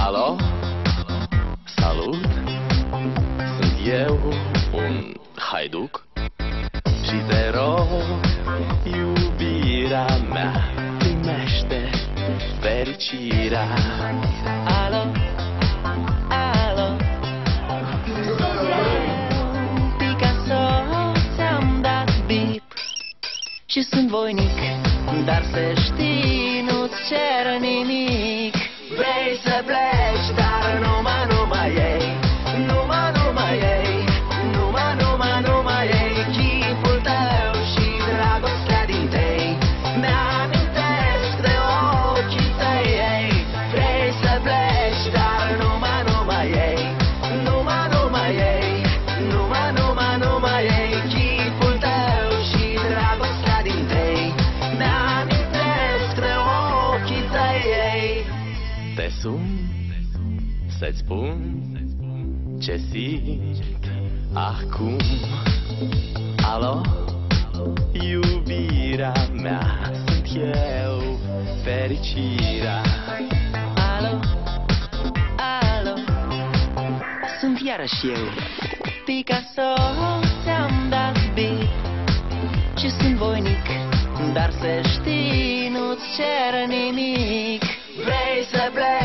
Alo? Salut! Sunt eu, un haiduc, și te rog, iubirea mea, primește fericirea. Alo? Alo? Picasso, ți-am dat bip și sunt voinic, dar să știi, nu-ți cer nimic. Vrei să pleci, dar numai ei, numai ei, numai ei, chipul tău și dragostea din tei, mi-amintesc de ochii tăi, ei. Vrei să pleci, dar numai ei, numai ei, numai ei, chipul tău și dragostea din tei, mi-amintesc de ochii tăi, ei. Te sun să-ți spun ce simt acum. Alo? Iubirea mea, sunt eu, fericirea. Alo? Alo? Sunt iarăși eu, Picasso, ți-am dat bip și sunt voinic, dar să știi, nu-ți cer nimic. Vrei să pleci?